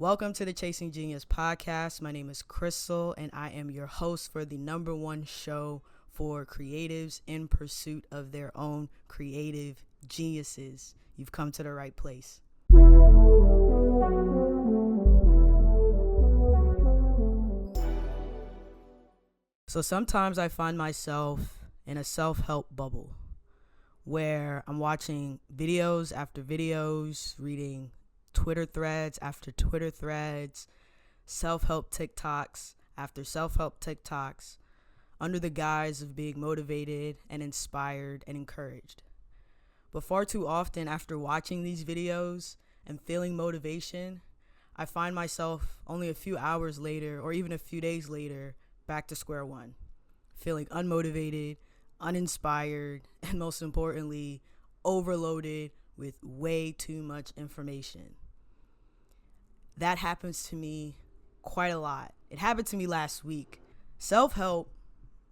Welcome to the Chasing Genius podcast. My name is Crystal, and I am your host for the number one show for creatives in pursuit of their own creative geniuses. You've come to the right place. So sometimes I find myself in a self-help bubble where I'm watching videos after videos, reading Twitter threads after Twitter threads, self-help TikToks after self-help TikToks, under the guise of being motivated and inspired and encouraged. But far too often after watching these videos and feeling motivation, I find myself only a few hours later or even a few days later back to square one, feeling unmotivated, uninspired, and most importantly, overloaded with way too much information. That happens to me quite a lot. It happened to me last week. Self-help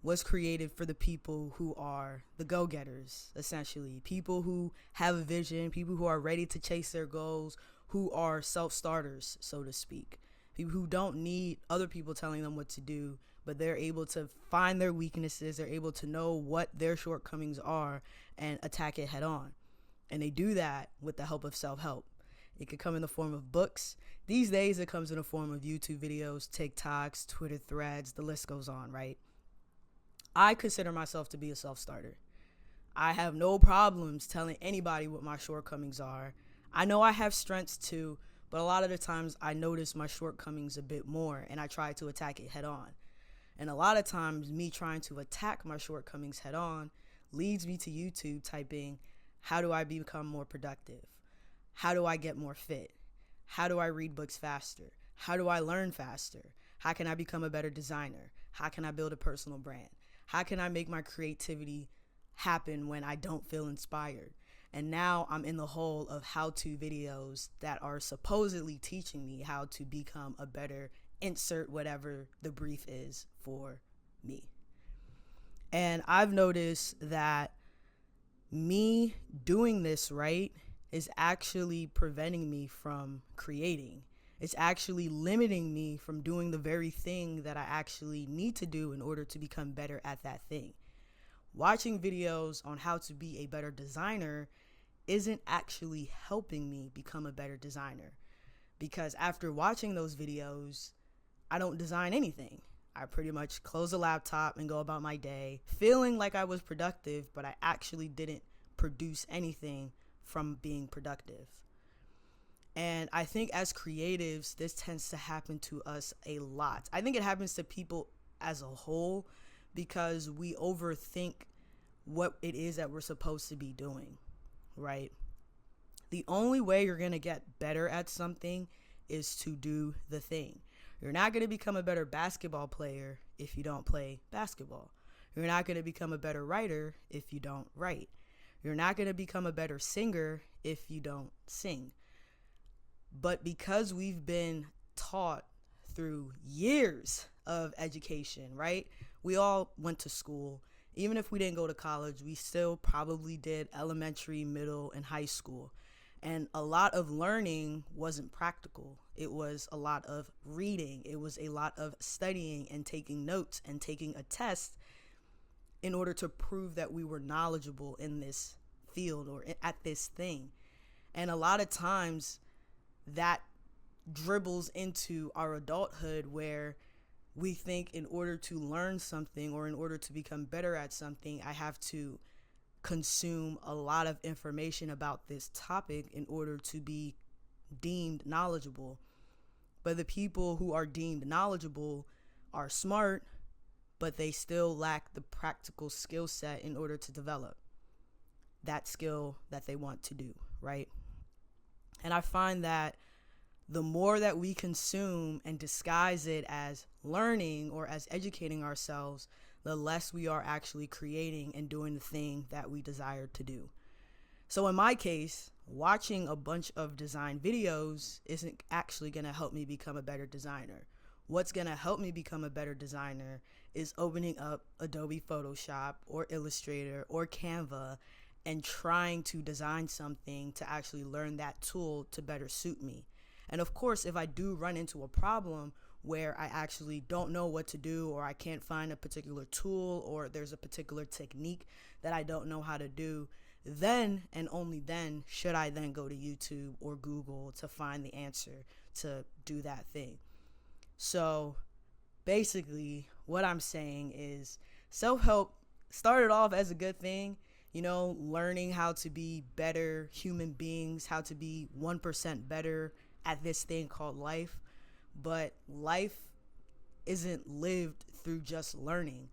was created for the people who are the go-getters, essentially. People who have a vision, people who are ready to chase their goals, who are self-starters, so to speak. People who don't need other people telling them what to do, but they're able to find their weaknesses, they're able to know what their shortcomings are and attack it head on. And they do that with the help of self-help. It could come in the form of books. These days, it comes in the form of YouTube videos, TikToks, Twitter threads, the list goes on, right? I consider myself to be a self-starter. I have no problems telling anybody what my shortcomings are. I know I have strengths too, but a lot of the times I notice my shortcomings a bit more and I try to attack it head on. And a lot of times me trying to attack my shortcomings head on leads me to YouTube typing, how do I become more productive? How do I get more fit? How do I read books faster? How do I learn faster? How can I become a better designer? How can I build a personal brand? How can I make my creativity happen when I don't feel inspired? And now I'm in the hole of how-to videos that are supposedly teaching me how to become a better insert whatever the brief is for me. And I've noticed that me doing this right is actually preventing me from creating. It's actually limiting me from doing the very thing that I actually need to do in order to become better at that thing. Watching videos on how to be a better designer isn't actually helping me become a better designer, because after watching those videos, I don't design anything. I pretty much close the laptop and go about my day feeling like I was productive, but I actually didn't produce anything from being productive. And I think as creatives, this tends to happen to us a lot. I think it happens to people as a whole because we overthink what it is that we're supposed to be doing, right? The only way you're going to get better at something is to do the thing. You're not going to become a better basketball player if you don't play basketball. You're not going to become a better writer if you don't write. You're not going to become a better singer if you don't sing. But because we've been taught through years of education, right? We all went to school. Even if we didn't go to college, we still probably did elementary, middle, and high school. And a lot of learning wasn't practical. It was a lot of reading. It was a lot of studying and taking notes and taking a test in order to prove that we were knowledgeable in this field or at this thing. And a lot of times that dribbles into our adulthood where we think in order to learn something or in order to become better at something, I have to consume a lot of information about this topic in order to be deemed knowledgeable. But the people who are deemed knowledgeable are smart, but they still lack the practical skill set in order to develop that skill that they want to do, right? And I find that the more that we consume and disguise it as learning or as educating ourselves, the less we are actually creating and doing the thing that we desire to do. So in my case, watching a bunch of design videos isn't actually going to help me become a better designer. What's going to help me become a better designer is opening up Adobe Photoshop or Illustrator or Canva and trying to design something to actually learn that tool to better suit me. And of course, if I do run into a problem where I actually don't know what to do, or I can't find a particular tool, or there's a particular technique that I don't know how to do, then and only then should I then go to YouTube or Google to find the answer to do that thing. So basically, what I'm saying is self-help started off as a good thing, learning how to be better human beings, how to be 1% better at this thing called life. But life isn't lived through just learning.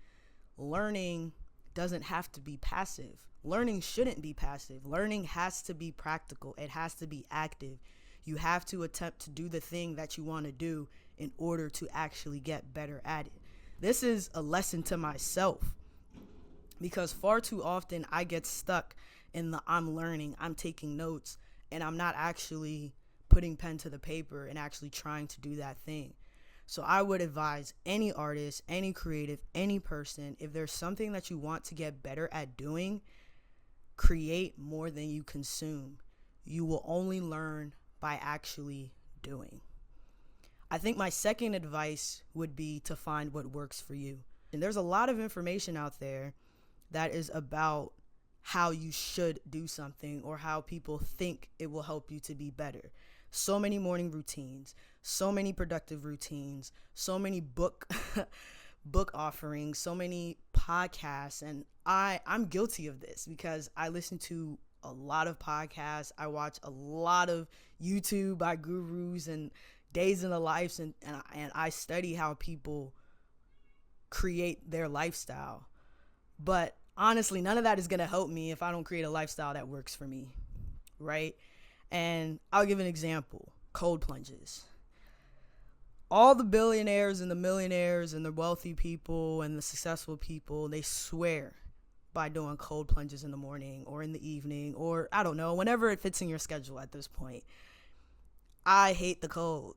Learning doesn't have to be passive. Learning shouldn't be passive. Learning has to be practical. It has to be active. You have to attempt to do the thing that you want to do in order to actually get better at it. This is a lesson to myself, because far too often I get stuck in the I'm learning, I'm taking notes, and I'm not actually putting pen to the paper and actually trying to do that thing. So I would advise any artist, any creative, any person, if there's something that you want to get better at doing, create more than you consume. You will only learn by actually doing. I think my second advice would be to find what works for you. And there's a lot of information out there that is about how you should do something or how people think it will help you to be better. So many morning routines, so many productive routines, so many book offerings, so many podcasts. And I'm guilty of this because I listen to a lot of podcasts. I watch a lot of YouTube by gurus and days in the lives, and I study how people create their lifestyle. But honestly, none of that is going to help me if I don't create a lifestyle that works for me, right? And I'll give an example. Cold plunges. All the billionaires and the millionaires and the wealthy people and the successful people, they swear by doing cold plunges in the morning or in the evening, or I don't know, whenever it fits in your schedule at this point. I hate the cold.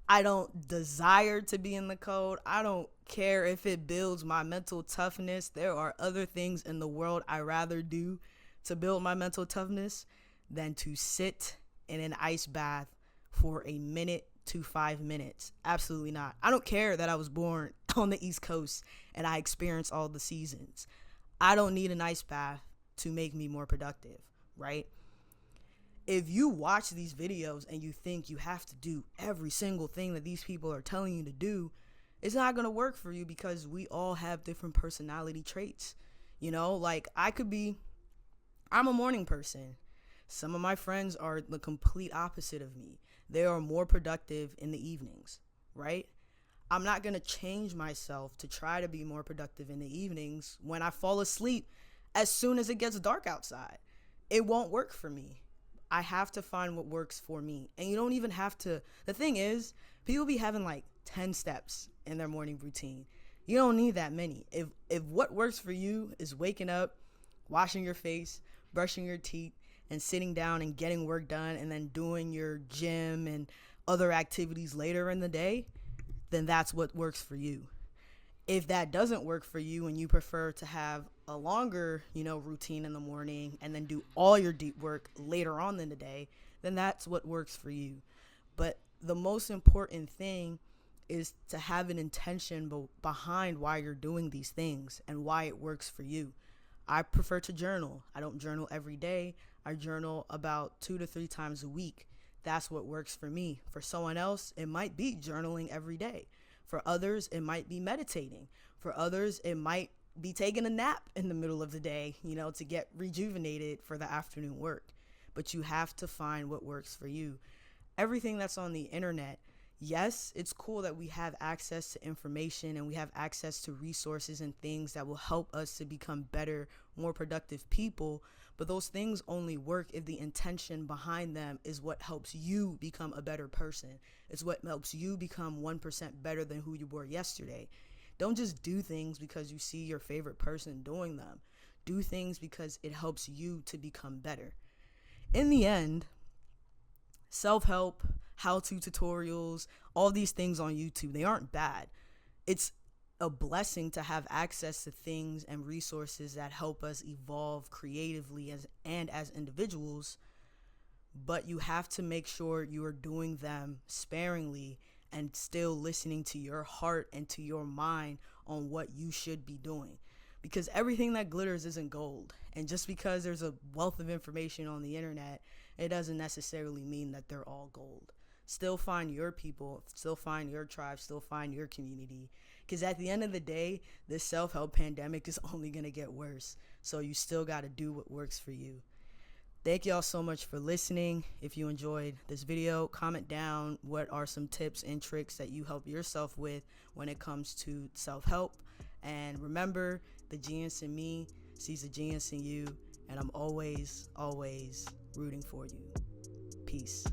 I don't desire to be in the cold. I don't care if it builds my mental toughness. There are other things in the world I rather do to build my mental toughness than to sit in an ice bath for a minute to 5 minutes. Absolutely not. I don't care that I was born on the East Coast and I experienced all the seasons. I don't need an ice bath to make me more productive, right? If you watch these videos and you think you have to do every single thing that these people are telling you to do, it's not going to work for you, because we all have different personality traits. Like I'm a morning person. Some of my friends are the complete opposite of me. They are more productive in the evenings, right? I'm not going to change myself to try to be more productive in the evenings when I fall asleep as soon as it gets dark outside. It won't work for me. I have to find what works for me. And you don't even have to. The thing is, people be having like 10 steps in their morning routine. You don't need that many. If what works for you is waking up, washing your face, brushing your teeth, and sitting down and getting work done, and then doing your gym and other activities later in the day, then that's what works for you. If that doesn't work for you and you prefer to have a longer, routine in the morning and then do all your deep work later on in the day, then that's what works for you. But the most important thing is to have an intention behind why you're doing these things and why it works for you. I prefer to journal. I don't journal every day. I journal about 2 to 3 times a week. That's what works for me. For someone else, it might be journaling every day. For others, it might be meditating. For others, it might be taking a nap in the middle of the day, to get rejuvenated for the afternoon work. But you have to find what works for you. Everything that's on the internet, yes, it's cool that we have access to information and we have access to resources and things that will help us to become better, more productive people. But those things only work if the intention behind them is what helps you become a better person. It's what helps you become 1% better than who you were yesterday. Don't just do things because you see your favorite person doing them. Do things because it helps you to become better. In the end, self-help, how-to tutorials, all these things on YouTube, they aren't bad. It's a blessing to have access to things and resources that help us evolve creatively as individuals. but you have to make sure you are doing them sparingly and still listening to your heart and to your mind on what you should be doing. Because everything that glitters isn't gold. And just because there's a wealth of information on the internet, it doesn't necessarily mean that they're all gold. Still find your people, still find your tribe, still find your community. Because at the end of the day, this self-help pandemic is only going to get worse. So you still got to do what works for you. Thank y'all so much for listening. If you enjoyed this video, comment down what are some tips and tricks that you help yourself with when it comes to self-help. And remember, the genius in me sees the genius in you, and I'm always, always rooting for you. Peace.